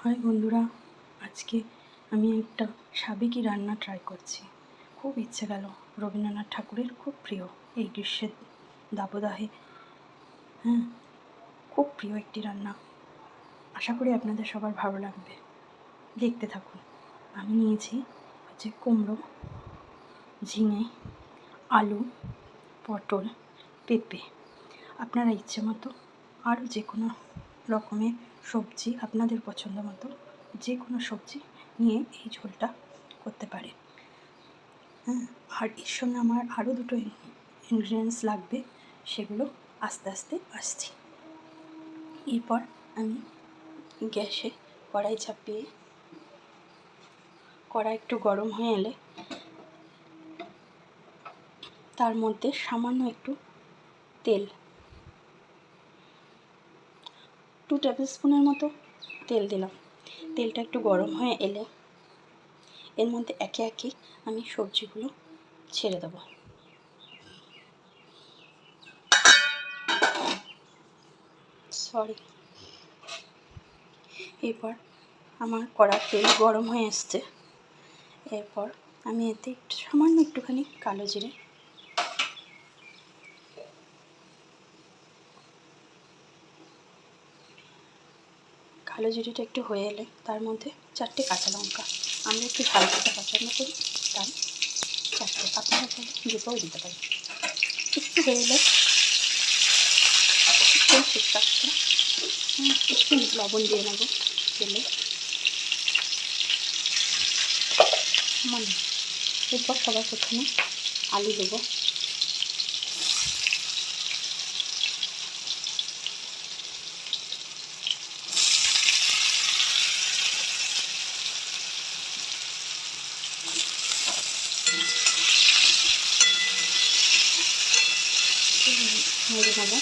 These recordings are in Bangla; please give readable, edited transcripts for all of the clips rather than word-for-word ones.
হাই বন্ধুরা, আজকে আমি একটা সাবেকি রান্না ট্রাই করছি। খুব ইচ্ছে গেল, রবীন্দ্রনাথ ঠাকুরের খুব প্রিয় এই গ্রীষ্মের দাবদাহে। খুব প্রিয় একটি রান্না। আশা করি আপনাদের সবার ভালো লাগবে, দেখতে থাকুন। আমি নিয়েছি কুমড়ো, ঝিঙে, আলু, পটল, পেঁপে। আপনারা ইচ্ছে মতো আরও যে কোনো রকমের সবজি, আপনাদের পছন্দ মতো যে কোনো সবজি নিয়ে এই ঝোলটা করতে পারে। আর এর সঙ্গে আমার আরও দুটো ইনগ্রিডিয়েন্টস লাগবে, সেগুলো আস্তে আস্তে আসছি। এরপর আমি গ্যাসে কড়াই চাপিয়ে, কড়াই একটু গরম হয়ে এলে তার মধ্যে সামান্য একটু তেল, 2 টেবিল স্পুনের মতো তেল দিলাম। তেলটা একটু গরম হয়ে এলে এর মধ্যে একে একে আমি সবজিগুলো ছেড়ে দেবো। এরপর আমার কড়ার তেল গরম হয়ে এসছে। এরপর আমি এতে সামান্য একটুখানি কালো জিরেটা একটু হয়ে এলে তার মধ্যে 4টে কাঁচা লঙ্কা, আমরা একটু ঝাল খেতে পছন্দ করি, তাই 4টে, আপনারা চাইলে দুটোও দিতে পারেন। একটু হয়ে এলে একটু লবণ দিয়ে নেবো তেলে। এরপর সবার প্রথমে আলু দেবো। নেড়ে নেবো।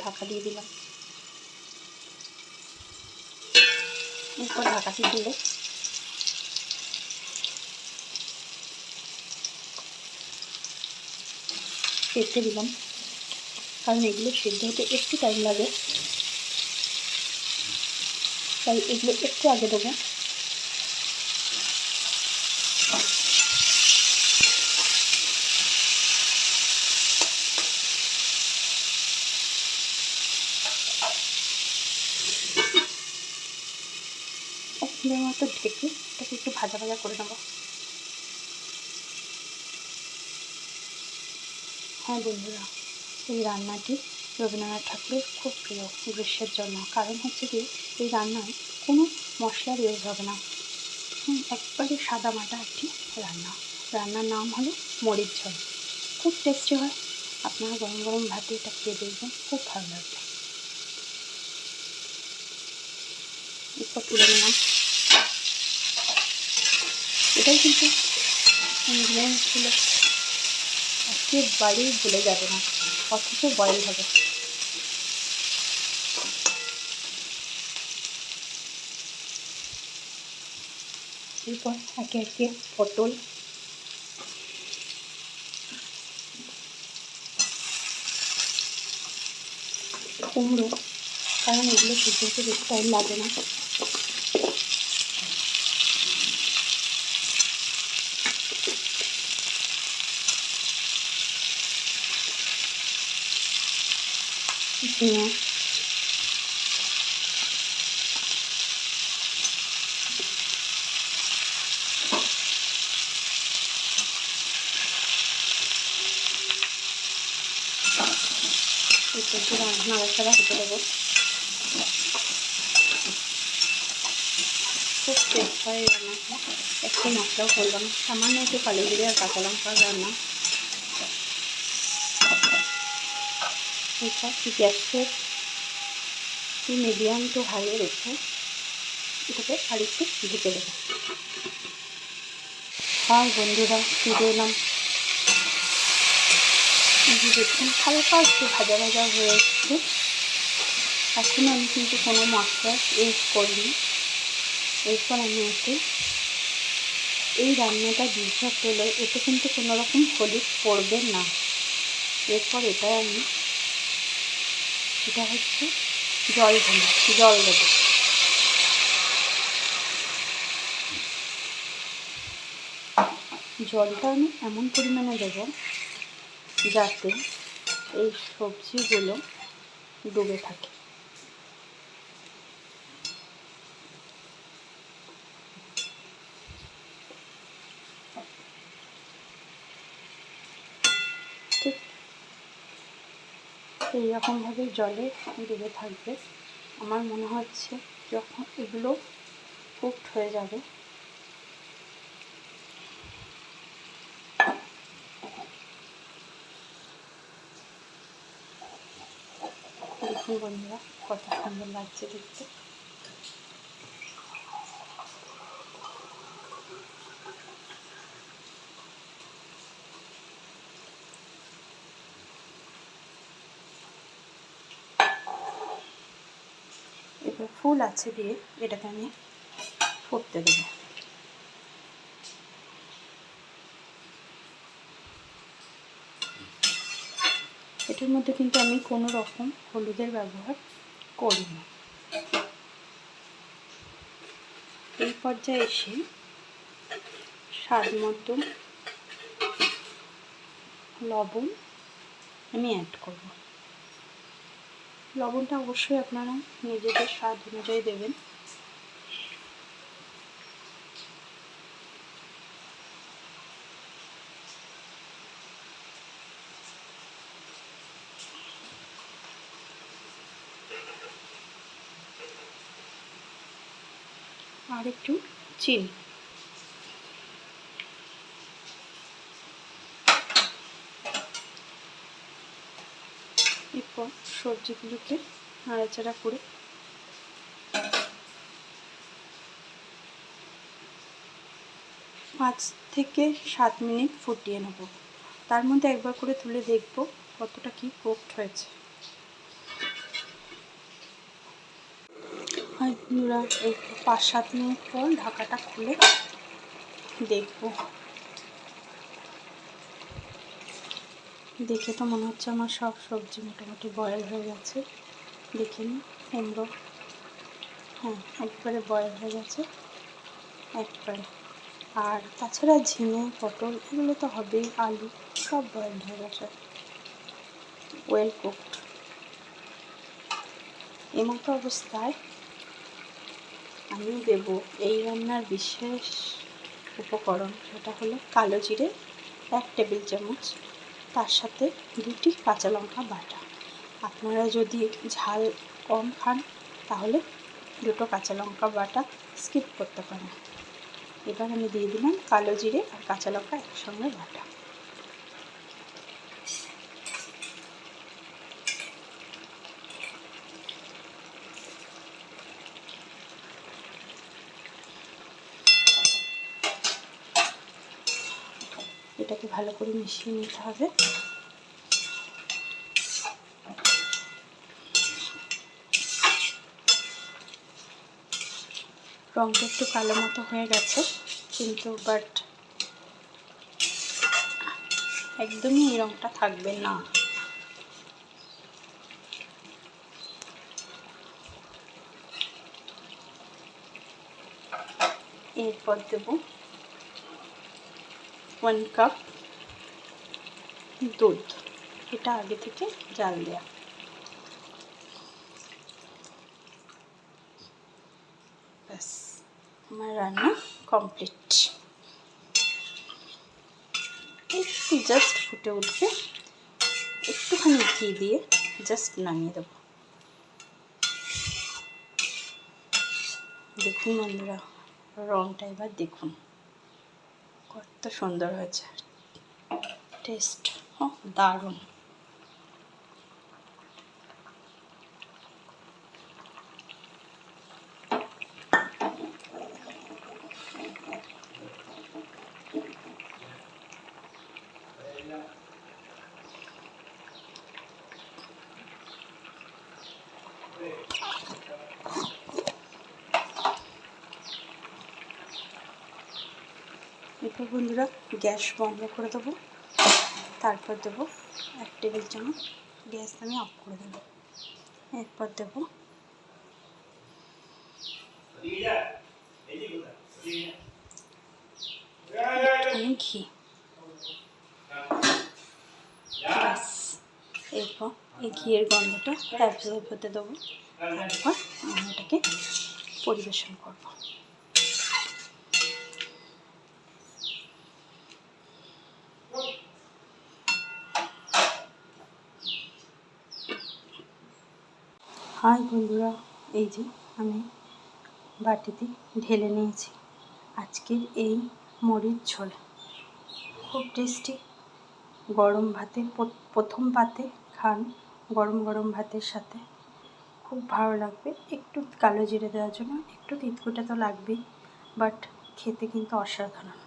ঢাকা দিয়ে দিলাম। এরপর ঢাকাটি দিলে পেঁপে দিলাম, কারণ এগুলো সিদ্ধ হতে একটু টাইম লাগে, তাই এগুলো একটু আগে দেবো। একদিনের মতো ঢেকে এটাকে একটু ভাজা ভাজা করে নেবো। হ্যাঁ বন্ধুরা, এই রান্নাটি রবীন্দ্রনাথ ঠাকুরের খুব প্রিয় গ্রীষ্মের জন্য। কারণ হচ্ছে কি, এই রান্নায় কোনো মশলার ইউজ হবে না, একবারে সাদা মাটা একটি রান্নার নাম হলো মরিচ ঝোল। খুব টেস্টি হয়। আপনারা গরম গরম ভাতে এটা খেয়ে দেখবেন, খুব ভালো লাগবে। এরপর তুলে নিলাম। এটাই কিন্তু ইনগ্রিডিয়েন্টসগুলো একেবারেই ভুলে যাবে না, অথচ বয়েল হবে। এরপর একে একে পটল, কুমড়ো, কারণ এগুলো সিদ্ধ হতে বেশি টাইম লাগে না, ঝিঙে, একটু নাড়াচাড়া হতে দেবো। খুব টেস্ট হয় এই রান্নাটা। একটু মশলাও করলাম, সামান্য একটু কালো জিরে আর কাঁচা লঙ্কার রান্না। এরপর গ্যাসের মিডিয়াম টু হাইয়ে রেখে এটাকে আর একটু ঢেকে দেবো। আর বন্ধুরা, ফিরে এলাম। দেখুন হালকা একটু ভাজা ভাজা হয়ে এসছে। এখন আমি কিন্তু কোনো মশলা ইউজ করিনি। এরপর আমি এতে এই রান্নাটা বিশ্বাস হলো এতে কিন্তু কোনো রকম হলুদ পড়বে না। এরপর এটা হচ্ছে জল দেবো। জলটা আমি এমন পরিমাণে দেবো যাতে এই সবজিগুলো ডুবে থাকে। ঠিক এইরকমভাবে জলে ডুবে থাকবে। আমার মনে হচ্ছে যখন এগুলো কুকড হয়ে যাবে, দেখুন বন্ধুরা কত সুন্দর লাগছে দেখতে। এবার ফুল আছে দিয়ে এটাকে আমি ফুটতে দেবো। এটার মধ্যে কিন্তু আমি কোনো রকম হলুদের ব্যবহার করি না। এই পর্যায়ে এসে স্বাদ মতো লবণ আমি অ্যাড করব। লবণটা অবশ্যই আপনারা নিজেদের স্বাদ অনুযায়ী দেবেন। আর একটু চিনি। এরপর সবজিগুলোকে নাড়াচাড়া করে 5 থেকে 7 মিনিট ফুটিয়ে নেব। তার মধ্যে একবার করে তুলে দেখব কতটা কি কুকড হয়েছে। আর বন্ধুরা এই 5-7 মিনিট পর ঢাকাটা খুলে দেখব। দেখে তো মনে হচ্ছে আমার সব সবজি মোটামুটি বয়েল হয়ে গেছে। দেখে নিই কুমড়ো, হ্যাঁ একবারে বয়েল হয়ে গেছে একবারে। আর তাছাড়া ঝিঙে, পটল এগুলো তো হবেই, আলু সব বয়েল হয়ে গেছে, ওয়েল কুকড। এমতো অবস্থায় আমি দেব এই রান্নার বিশেষ উপকরণ, সেটা হলো কালো জিরে 1 টেবিল চামচ, তার সাথে 2টি কাঁচা লঙ্কা বাটা। আপনারা যদি ঝাল কম খান তাহলে 2টো কাঁচা লঙ্কা বাটা স্কিপ করতে পারেন। এবার আমি দিয়ে দিলাম কালো জিরে আর কাঁচা লঙ্কা একসঙ্গে বাটা। এটাকে ভালো করে মিশিয়ে নিতে হবে। রঙটা একটু কালো মতো হয়ে গেছে, কিন্তু বাট একদমই এই রঙটা থাকবে না। এরপর দেব 1 কাপ দুধ, এটা আগে থেকে জাল দেয়া। ব্যাস আমার রান্না কমপ্লিট। একটু জাস্ট ফুটে উঠবে, একটুখানি ঘি দিয়ে জাস্ট নামিয়ে দেবো। দেখুন বন্ধুরা রঙটা এবার দেখুন কত সুন্দর হয়েছে, টেস্ট দারুণ। তারপর বন্ধুরা গ্যাস বন্ধ করে দেবো, তারপর দেবো 1 টেবিল চামচ, গ্যাস আমি অফ করে দেবো। এরপর দেবো একটুখানি ঘি। ব্যাস, এরপর এই ঘিয়ের গন্ধটা অ্যাবজর্ব হতে দেবো, তারপর আমি এটাকে পরিবেশন করব। হাই বন্ধুরা, এই যে আমি বাটিতে ঢেলে নিয়েছি আজকের এই মুড়ির ঝোল। খুব টেস্টি, গরম ভাতে প্রথম পাতে খান, গরম গরম ভাতের সাথে খুব ভালো লাগবে। একটু কালো জিরে দেওয়ার জন্য একটু তিতকুটা তো লাগবেই, বাট খেতে কিন্তু অসাধারণ।